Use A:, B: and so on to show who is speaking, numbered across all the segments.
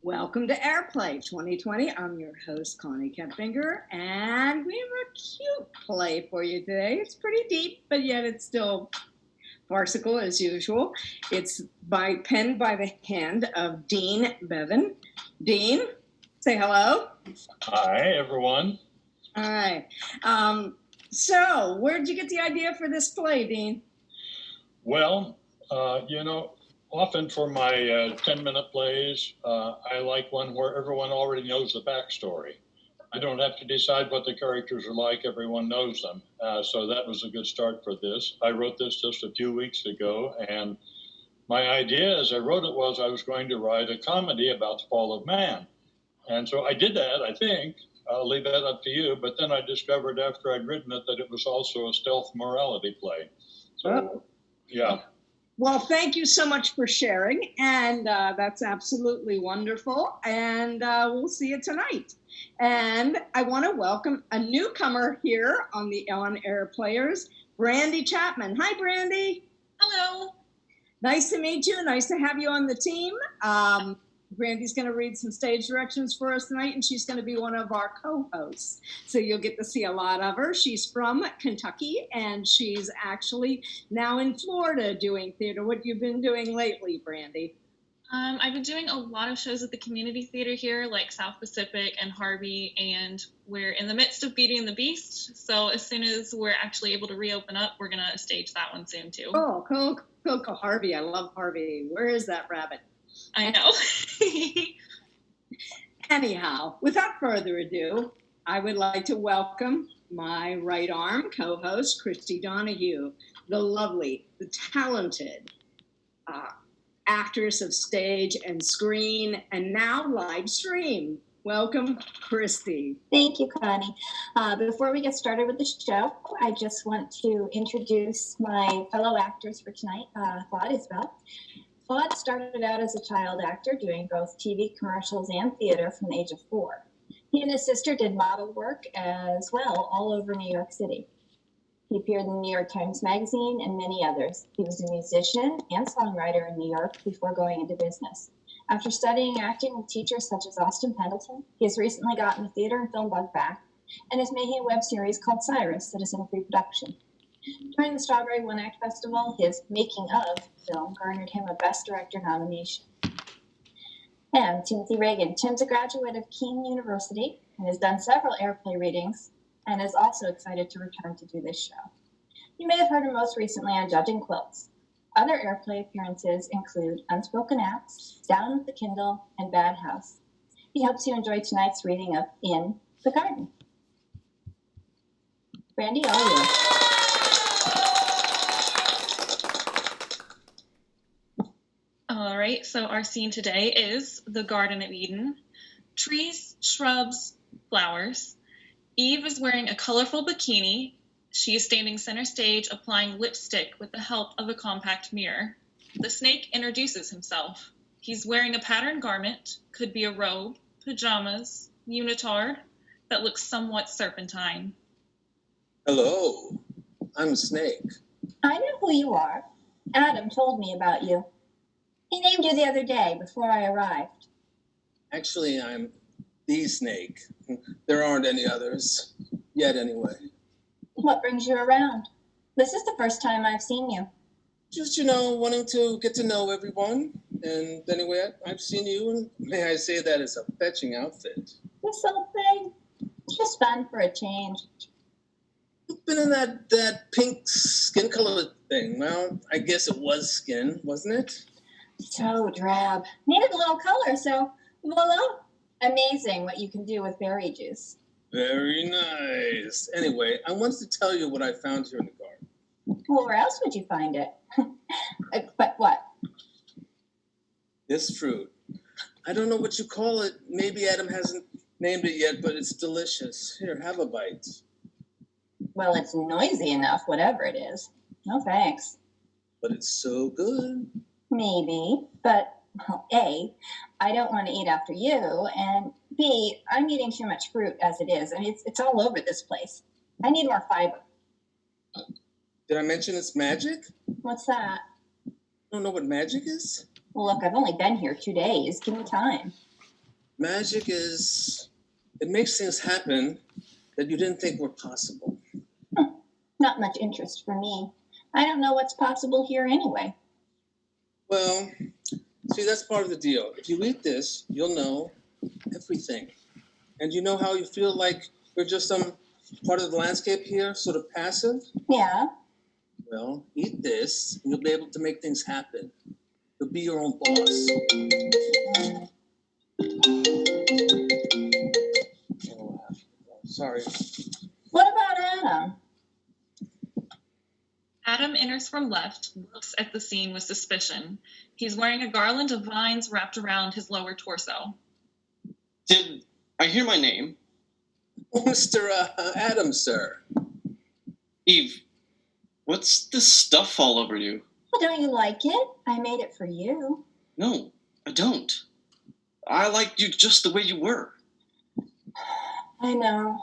A: Welcome to Airplay 2020. I'm your host, Connie Kempfinger, and we have a cute play for you today. It's pretty deep, but yet it's still farcical as usual. It's penned by the hand of Dean Beven. Dean, say hello.
B: Hi, everyone.
A: Hi. So, where did you get the idea for this play, Dean?
B: Well, often for my 10-minute plays, I like one where everyone already knows the backstory. I don't have to decide what the characters are like. Everyone knows them. So that was a good start for this. I wrote this just a few weeks ago, and my idea as I wrote it was I was going to write a comedy about the fall of man. And so I did that, I think. I'll leave that up to you. But then I discovered after I'd written it that it was also a stealth morality play. So, yeah.
A: Well, thank you so much for sharing, and that's absolutely wonderful, and we'll see you tonight. And I want to welcome a newcomer here on the On Air Players, Brandy Chapman. Hi, Brandy.
C: Hello.
A: Nice to meet you. Nice to have you on the team. Brandy's going to read some stage directions for us tonight, and she's going to be one of our co-hosts. So you'll get to see a lot of her. She's from Kentucky, and she's actually now in Florida doing theater. What have you been doing lately, Brandy?
C: I've been doing a lot of shows at the community theater here, like South Pacific and Harvey, and we're in the midst of Beauty and the Beast. So as soon as we're actually able to reopen up, we're going to stage that one soon, too.
A: Oh, cool. Harvey. I love Harvey. Where is that rabbit?
C: I know.
A: Anyhow, without further ado, I would like to welcome my right arm co-host, Christy Donahue, the lovely, the talented actress of stage and screen, and now live stream. Welcome, Christy.
D: Thank you, Connie. Before we get started with the show, I just want to introduce my fellow actors for tonight, Claude Isbell. Claude started out as a child actor doing both TV commercials and theater from the age of 4. He and his sister did model work as well all over New York City. He appeared in the New York Times Magazine and many others. He was a musician and songwriter in New York before going into business. After studying acting with teachers such as Austin Pendleton, he has recently gotten the theater and film bug back and is making a web series called CYRUS that is in pre-production. During the Strawberry One Act Festival, his Making of film garnered him a Best Director nomination. And Timothy Reagan. Tim's a graduate of Keene University and has done several Airplay readings and is also excited to return to do this show. You may have heard him most recently on Judging Quilts. Other Airplay appearances include Unspoken Acts, Down with the Kindle, and Bad House. He hopes you enjoy tonight's reading of In the Garden. Brandy, all you.
C: All right, so our scene today is the Garden of Eden. Trees, shrubs, flowers. Eve is wearing a colorful bikini. She is standing center stage applying lipstick with the help of a compact mirror. The snake introduces himself. He's wearing a patterned garment, could be a robe, pajamas, unitard, that looks somewhat serpentine.
E: Hello, I'm Snake.
D: I know who you are. Adam told me about you. He named you the other day before I arrived.
E: Actually, I'm the Snake. There aren't any others. Yet, anyway.
D: What brings you around? This is the first time I've seen you.
E: Just, wanting to get to know everyone. And anyway, I've seen you, and may I say that it's a fetching outfit.
D: This old thing? Just fun for a change.
E: You've been in that pink skin color thing. Well, I guess it was skin, wasn't it?
D: So drab. Needed a little color, so voila. Amazing what you can do with berry juice.
E: Very nice. Anyway, I wanted to tell you what I found here in the garden.
D: Well, where else would you find it? But what?
E: This fruit. I don't know what you call it. Maybe Adam hasn't named it yet, but it's delicious. Here, have a bite.
D: Well, it's noisy enough, whatever it is. No thanks.
E: But it's so good.
D: Maybe, but well, A, I don't want to eat after you, and B, I'm eating too much fruit as it is. I mean, it's all over this place. I need more fiber.
E: Did I mention it's magic?
D: What's that?
E: You don't know what magic is?
D: Well, look, I've only been here 2 days. Give me time.
E: Magic it makes things happen that you didn't think were possible.
D: Not much interest for me. I don't know what's possible here anyway.
E: Well, see, that's part of the deal. If you eat this, you'll know everything. And you know how you feel like you're just some part of the landscape here, sort of passive?
D: Yeah.
E: Well, eat this, and you'll be able to make things happen. You'll be your own boss. Oh, sorry.
D: What about Adam?
C: Adam enters from left, looks at the scene with suspicion. He's wearing a garland of vines wrapped around his lower torso.
F: Did I hear my name?
E: Oh, Mr. Adams, sir.
F: Eve, what's this stuff all over you?
D: Well, don't you like it? I made it for you.
F: No, I don't. I liked you just the way you were.
D: I know.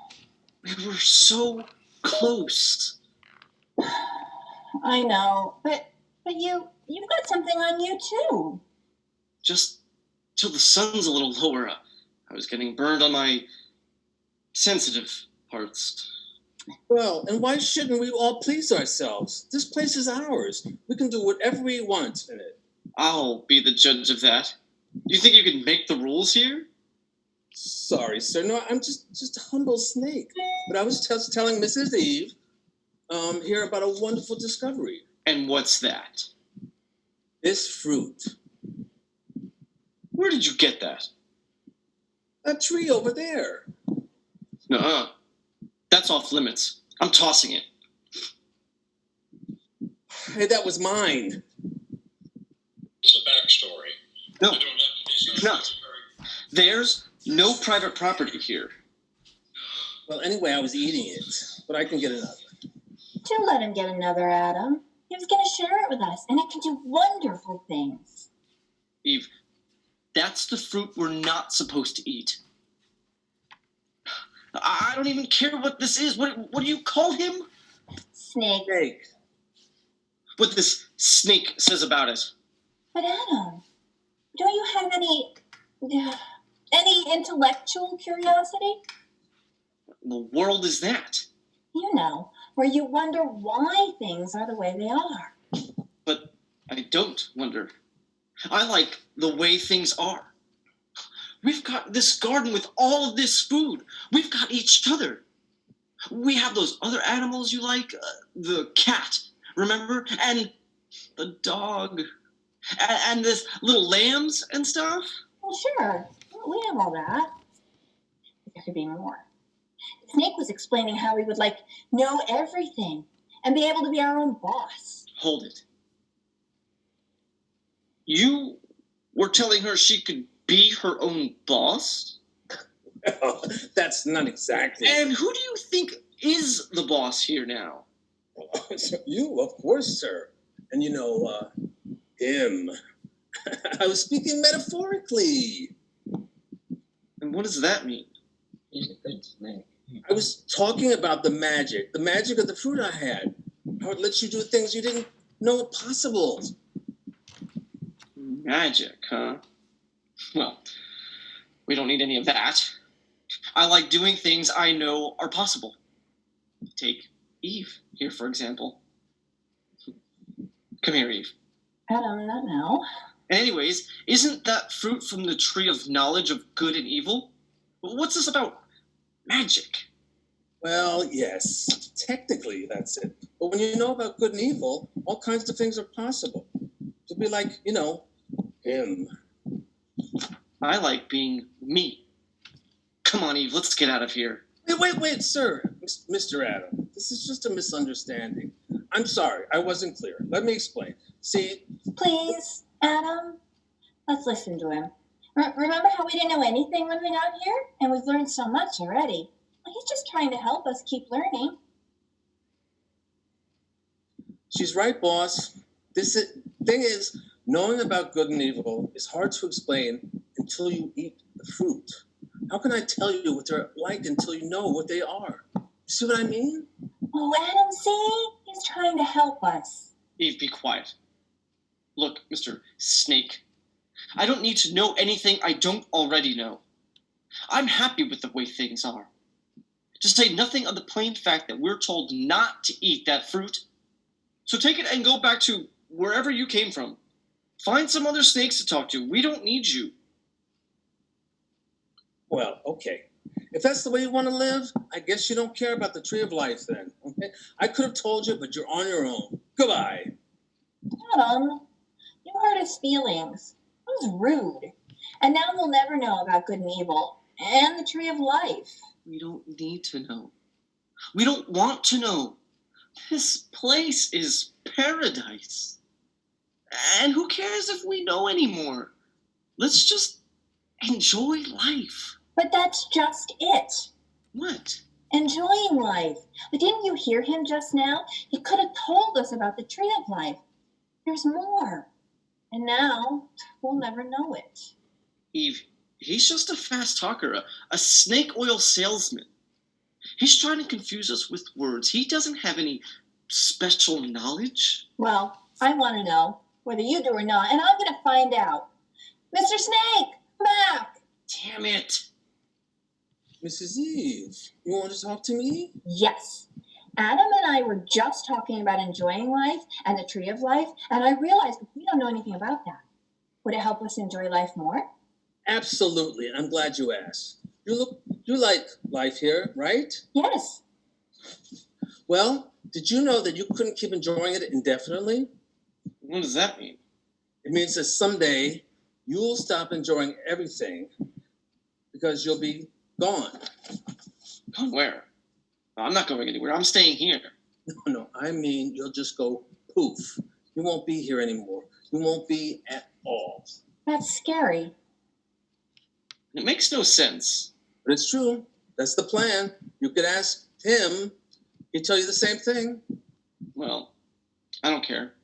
F: We were so close.
D: I know. But you've got something on you too.
F: Just till the sun's a little lower. I was getting burned on my sensitive parts.
E: Well, and why shouldn't we all please ourselves? This place is ours. We can do whatever we want in it.
F: I'll be the judge of that. You think you can make the rules here?
E: Sorry, sir. No, I'm just a humble snake. But I was just telling Mrs. Eve here about a wonderful discovery.
F: And what's that?
E: This fruit.
F: Where did you get that?
E: A tree over there.
F: Nuh-uh. That's off limits. I'm tossing it.
E: Hey, that was mine.
B: It's a backstory.
F: No,
B: You don't have to decide
F: not. There's no private property here.
E: Well, anyway, I was eating it, but I can get another.
D: Do let him get another, Adam. He was going to share it with us, and it can do wonderful things.
F: Eve, that's the fruit we're not supposed to eat. I don't even care what this is. What do you call him?
D: Snake.
E: Snake.
F: What this snake says about it.
D: But Adam, don't you have any intellectual curiosity?
F: The world is that.
D: You know, where you wonder why things are the way they are.
F: But I don't wonder. I like the way things are. We've got this garden with all of this food. We've got each other. We have those other animals you like. The cat, remember? And the dog. And this little lambs and stuff.
D: Well, sure. We have all that. But there could be more. Snake was explaining how we would know everything and be able to be our own boss.
F: Hold it. You were telling her she could be her own boss?
E: Well, that's not exactly.
F: And who do you think is the boss here now?
E: You, of course, sir. And you know, him. I was speaking metaphorically.
F: And what does that mean?
A: He's a good snake.
E: I was talking about the magic of the fruit I had. How it lets you do things you didn't know were possible.
F: Magic, huh? Well, we don't need any of that. I like doing things I know are possible. Take Eve here, for example. Come here, Eve.
D: Adam, not now.
F: Anyways, isn't that fruit from the tree of knowledge of good and evil? What's this about magic?
E: Well, yes, technically that's it. But when you know about good and evil, all kinds of things are possible. To be like, you know, him.
F: I like being me. Come on, Eve, let's get out of here.
E: Wait, sir. Mr. Adam, this is just a misunderstanding. I'm sorry, I wasn't clear. Let me explain. See,
D: Please, Adam, let's listen to him. Remember how we didn't know anything when we got here? And we've learned so much already. Well, he's just trying to help us keep learning.
E: She's right, boss. Thing is, knowing about good and evil is hard to explain until you eat the fruit. How can I tell you what they're like until you know what they are? See what I mean?
D: Oh, Adam, see? He's trying to help us.
F: Eve, be quiet. Look, Mr. Snake, I don't need to know anything I don't already know. I'm happy with the way things are. To say nothing of the plain fact that we're told not to eat that fruit. So take it and go back to wherever you came from. Find some other snakes to talk to. We don't need you.
E: Well, okay. If that's the way you want to live, I guess you don't care about the tree of life then. Okay? I could have told you, but you're on your own. Goodbye.
D: Adam, you hurt his feelings. That was rude. And now we'll never know about good and evil and the tree of life.
F: We don't need to know. We don't want to know. This place is paradise. And who cares if we know anymore? Let's just enjoy life.
D: But that's just it.
F: What?
D: Enjoying life. But didn't you hear him just now? He could have told us about the tree of life. There's more. And now we'll never know it.
F: Eve, he's just a fast talker, a snake oil salesman. He's trying to confuse us with words. He doesn't have any special knowledge.
D: Well, I want to know whether you do or not, and I'm going to find out. Mr. Snake, come back.
F: Damn it.
E: Mrs. Eve, you want to talk to me?
D: Yes. Adam and I were just talking about enjoying life and the tree of life, and I realized we don't know anything about that. Would it help us enjoy life more?
E: Absolutely. I'm glad you asked. You like life here, right?
D: Yes.
E: Well, did you know that you couldn't keep enjoying it indefinitely?
F: What does that mean?
E: It means that someday you'll stop enjoying everything because you'll be gone.
F: Gone where? I'm not going anywhere. I'm staying here.
E: No, I mean you'll just go poof. You won't be here anymore. You won't be at all.
D: That's scary.
F: It makes no sense.
E: But it's true. That's the plan. You could ask him. He'd tell you the same thing.
F: Well, I don't care.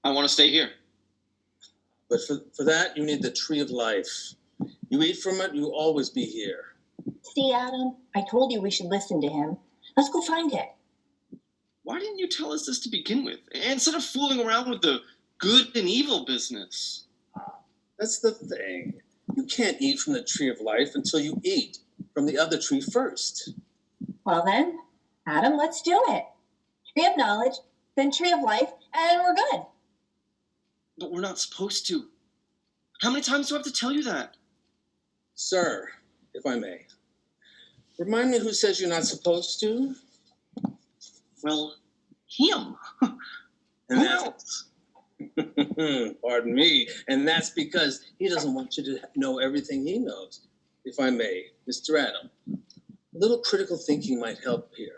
F: I want to stay here.
E: But for that, you need the tree of life. You eat from it, you'll always be here.
D: See, Adam, I told you we should listen to him. Let's go find it.
F: Why didn't you tell us this to begin with? Instead of fooling around with the good and evil business.
E: That's the thing. You can't eat from the tree of life until you eat from the other tree first.
D: Well then, Adam, let's do it. Tree of knowledge, then tree of life, and we're good.
F: But we're not supposed to. How many times do I have to tell you that?
E: Sir, if I may, remind me who says you're not supposed to?
F: Well, him.
E: And
F: Who
E: that's,
F: else?
E: pardon me, and that's because he doesn't want you to know everything he knows. If I may, Mr. Adam, a little critical thinking might help here.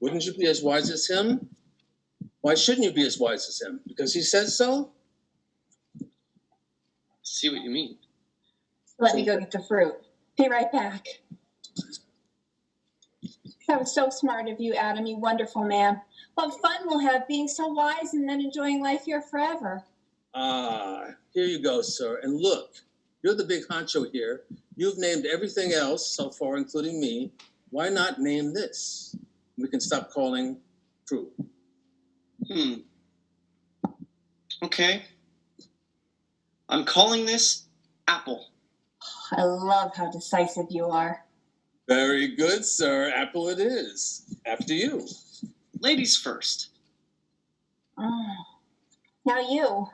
E: Wouldn't you be as wise as him? Why shouldn't you be as wise as him? Because he says so?
F: See what you mean.
D: Let me go get the fruit. Be right back. That was so smart of you, Adam, you wonderful man. What fun we'll have being so wise and then enjoying life here forever.
E: Ah, here you go, sir. And look, you're the big honcho here. You've named everything else so far, including me. Why not name this? We can stop calling fruit.
F: Okay. I'm calling this apple.
D: I love how decisive you are.
E: Very good, sir. Apple it is. After you.
F: Ladies first.
D: Now you.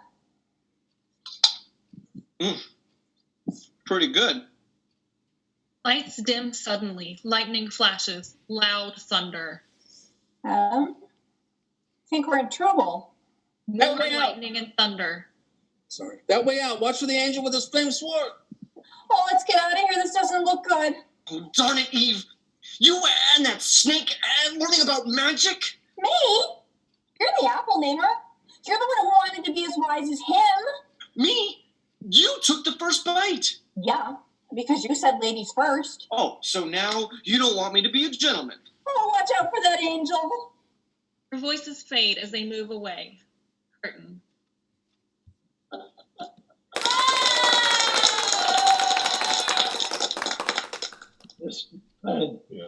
F: Pretty good.
C: Lights dim suddenly, lightning flashes, loud thunder.
D: Adam, I think we're in trouble.
C: More
E: way out.
C: lightning and thunder.
E: Sorry. That way out. Watch for the angel with his flame sword.
D: Oh, let's get out of here. This doesn't look good.
F: Oh, darn it, Eve. You and that snake and learning about magic?
D: Me? You're the apple namer. You're the one who wanted to be as wise as him.
F: Me? You took the first bite.
D: Yeah, because you said ladies first.
F: Oh, so now you don't want me to be a gentleman.
D: Oh, watch out for that angel.
C: Her voices fade as they move away. Curtain.
G: This kind
B: Yeah.